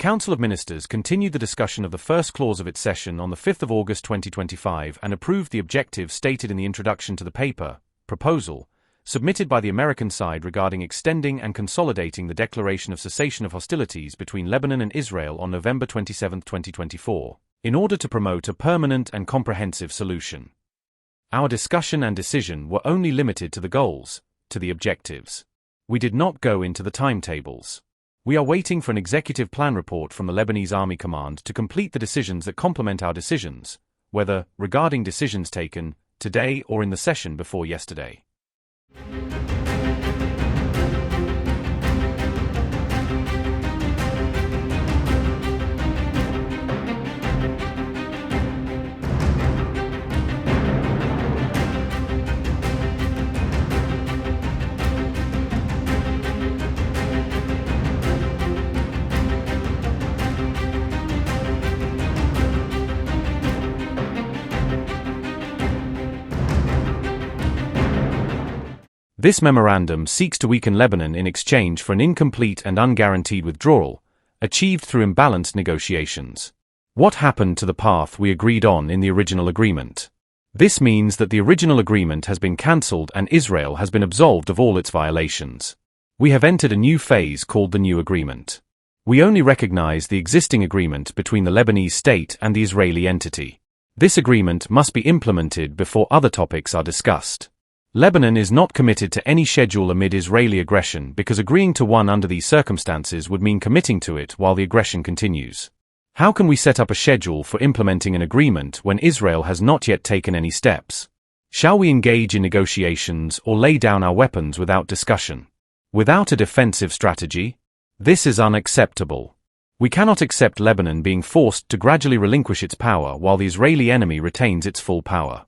Council of Ministers continued the discussion of the first clause of its session on the 5th of August 2025 and approved the objectives stated in the introduction to the paper, proposal, submitted by the American side regarding extending and consolidating the declaration of cessation of hostilities between Lebanon and Israel on November 27, 2024, in order to promote a permanent and comprehensive solution. Our discussion and decision were only limited to the goals, to the objectives. We did not go into the timetables. We are waiting for an executive plan report from the Lebanese Army Command to complete the decisions that complement our decisions, whether regarding decisions taken today or in the session before yesterday. This memorandum seeks to weaken Lebanon in exchange for an incomplete and unguaranteed withdrawal, achieved through imbalanced negotiations. What happened to the path we agreed on in the original agreement? This means that the original agreement has been cancelled and Israel has been absolved of all its violations. We have entered a new phase called the new agreement. We only recognize the existing agreement between the Lebanese state and the Israeli entity. This agreement must be implemented before other topics are discussed. Lebanon is not committed to any schedule amid Israeli aggression because agreeing to one under these circumstances would mean committing to it while the aggression continues. How can we set up a schedule for implementing an agreement when Israel has not yet taken any steps? Shall we engage in negotiations or lay down our weapons without discussion? Without a defensive strategy? This is unacceptable. We cannot accept Lebanon being forced to gradually relinquish its power while the Israeli enemy retains its full power.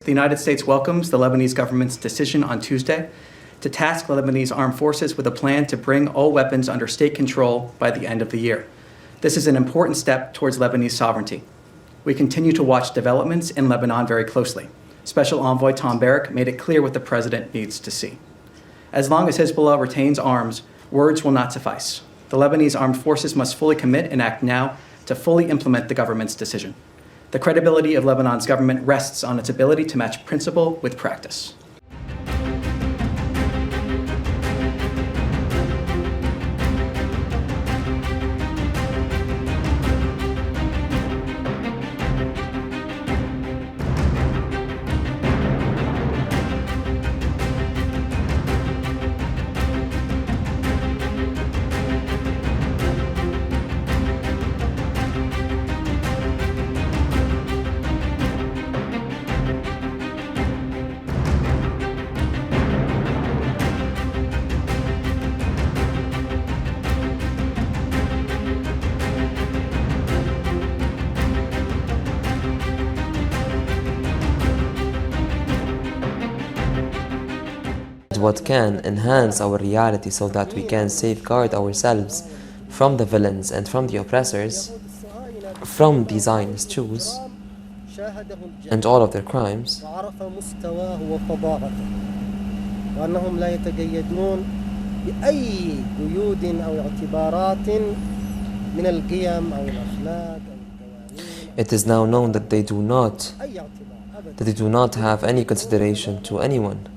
The United States welcomes the Lebanese government's decision on Tuesday to task the Lebanese armed forces with a plan to bring all weapons under state control by the end of the year. This is an important step towards Lebanese sovereignty. We continue to watch developments in Lebanon very closely. Special Envoy Tom Barrack made it clear what the president needs to see. As long as Hezbollah retains arms, words will not suffice. The Lebanese armed forces must fully commit and act now to fully implement the government's decision. The credibility of Lebanon's government rests on its ability to match principle with practice. What can enhance our reality so that we can safeguard ourselves from the villains and from the oppressors, from the Zionist Jews and all of their crimes. It is now known that they do not have any consideration to anyone.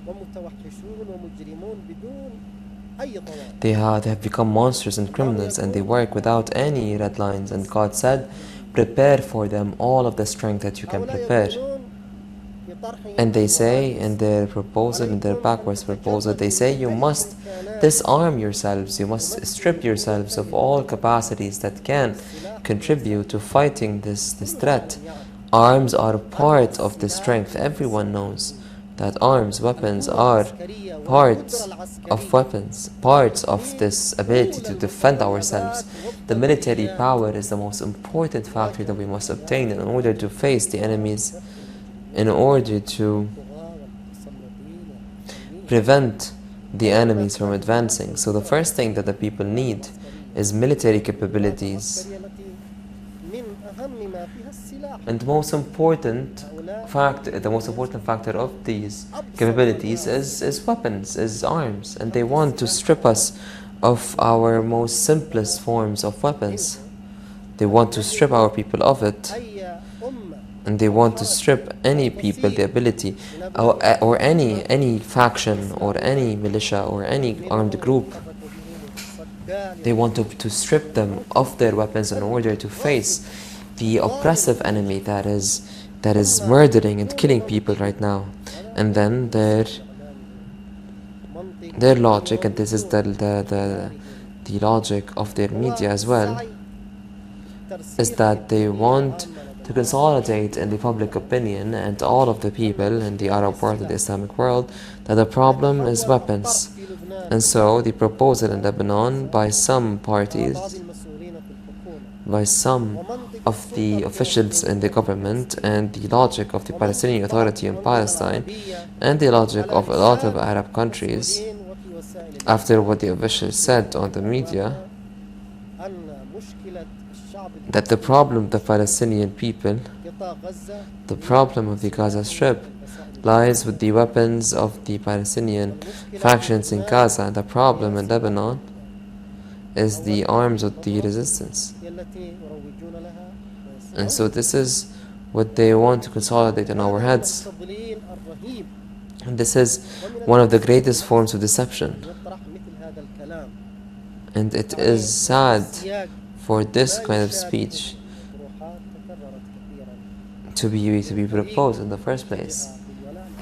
They have become monsters and criminals, and they work without any red lines. And God said, prepare for them all of the strength that you can prepare. And they say in their proposal, in their backwards proposal, they say you must disarm yourselves, you must strip yourselves of all capacities that can contribute to fighting this threat. Arms are part of the strength. Everyone knows that arms, weapons are parts of this ability to defend ourselves. The military power is the most important factor that we must obtain in order to face the enemies, in order to prevent the enemies from advancing. So the first thing that the people need is military capabilities. And the most important factor of these capabilities is weapons, is arms. And they want to strip us of our most simplest forms of weapons. They want to strip our people of it. And they want to strip any people the ability, or any faction, or any militia, or any armed group. They want to strip them of their weapons in order to face the oppressive enemy that is murdering and killing people right now. And then their logic, and this is the logic of their media as well, is that they want to consolidate in the public opinion and all of the people in the Arab world and the Islamic world that the problem is weapons. And so the proposal in Lebanon by some parties, by some of the officials in the government, and the logic of the Palestinian Authority in Palestine, and the logic of a lot of Arab countries, after what the officials said on the media, that the problem of the Palestinian people, the problem of the Gaza Strip, lies with the weapons of the Palestinian factions in Gaza, and the problem in Lebanon is the arms of the resistance. And so this is what they want to consolidate in our heads. And this is one of the greatest forms of deception. And it is sad for this kind of speech to be proposed in the first place.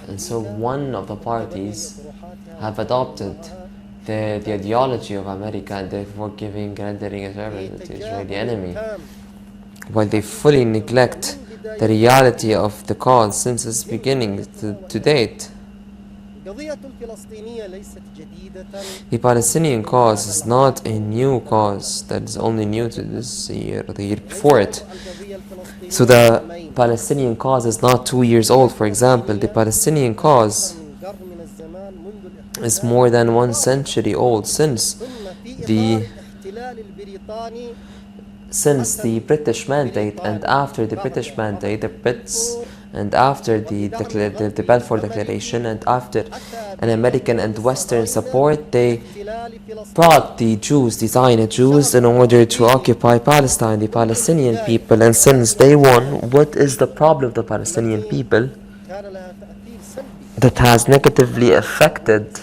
And so one of the parties have adopted the ideology of America, and therefore rendering a service to the Israeli enemy, while they fully neglect the reality of the cause since its beginning to date. The Palestinian cause is not a new cause that is only new to this year or the year before it. So the Palestinian cause is not 2 years old, for example. The Palestinian cause is more than 1 century old, since the British Mandate, and after the British Mandate, the Brits, and after the Balfour Declaration, and after an American and Western support, they brought the Zionist Jews, in order to occupy Palestine, the Palestinian people. And since day one, what is the problem of the Palestinian people that has negatively affected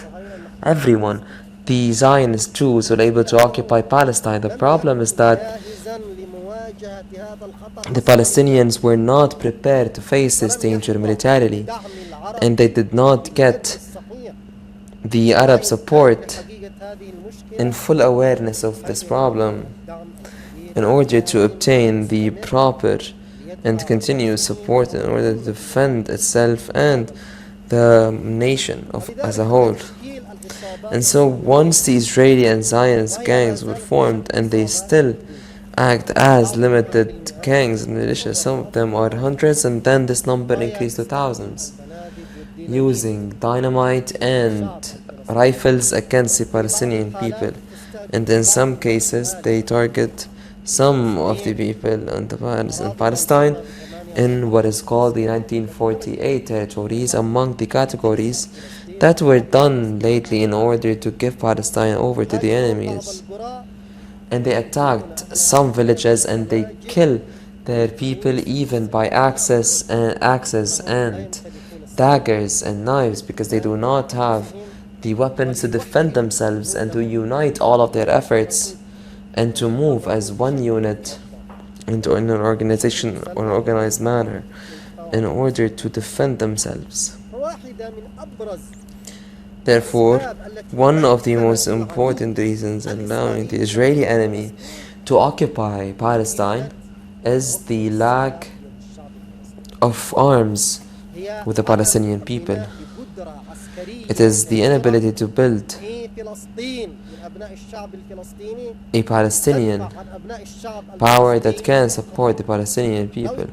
everyone? The Zionist Jews were able to occupy Palestine. The problem is that the Palestinians were not prepared to face this danger militarily, and they did not get the Arab support in full awareness of this problem in order to obtain the proper and continuous support in order to defend itself and the nation as a whole. And so once the Israeli and Zionist gangs were formed, and they still act as limited gangs and militias, some of them are hundreds, and then this number increased to thousands, using dynamite and rifles against the Palestinian people. And in some cases they target some of the people in Palestine in what is called the 1948 territories, among the categories that were done lately in order to give Palestine over to the enemies. And they attacked some villages, and they kill their people even by axes and daggers and knives, because they do not have the weapons to defend themselves and to unite all of their efforts and to move as one unit into an organization or an organized manner in order to defend themselves. Therefore, one of the most important reasons allowing the Israeli enemy to occupy Palestine is the lack of arms with the Palestinian people. It is the inability to build a Palestinian power that can support the Palestinian people.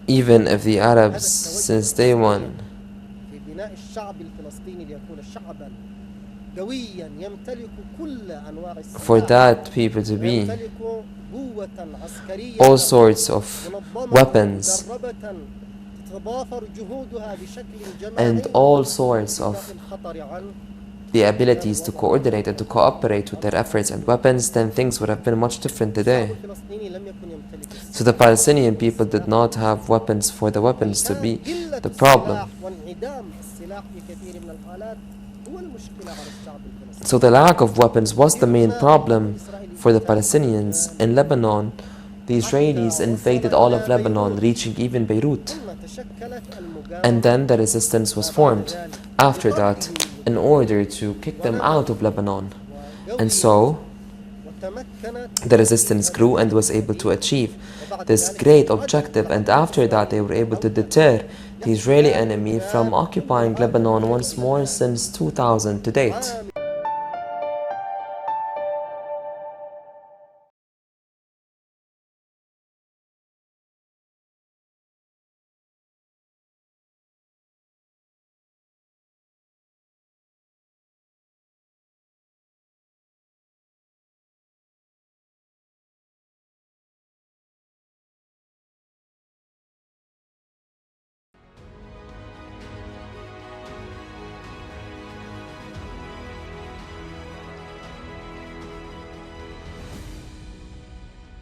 Even if the Arabs, since day one, for that people to be all sorts of weapons and all sorts of the abilities to coordinate and to cooperate with their efforts and weapons, then things would have been much different today. So the Palestinian people did not have weapons for the weapons to be the problem. So the lack of weapons was the main problem for the Palestinians. In Lebanon, the Israelis invaded all of Lebanon, reaching even Beirut. And then the resistance was formed after that in order to kick them out of Lebanon. And so the resistance grew and was able to achieve this great objective, and after that they were able to deter the Israeli enemy from occupying Lebanon once more since 2000 to date.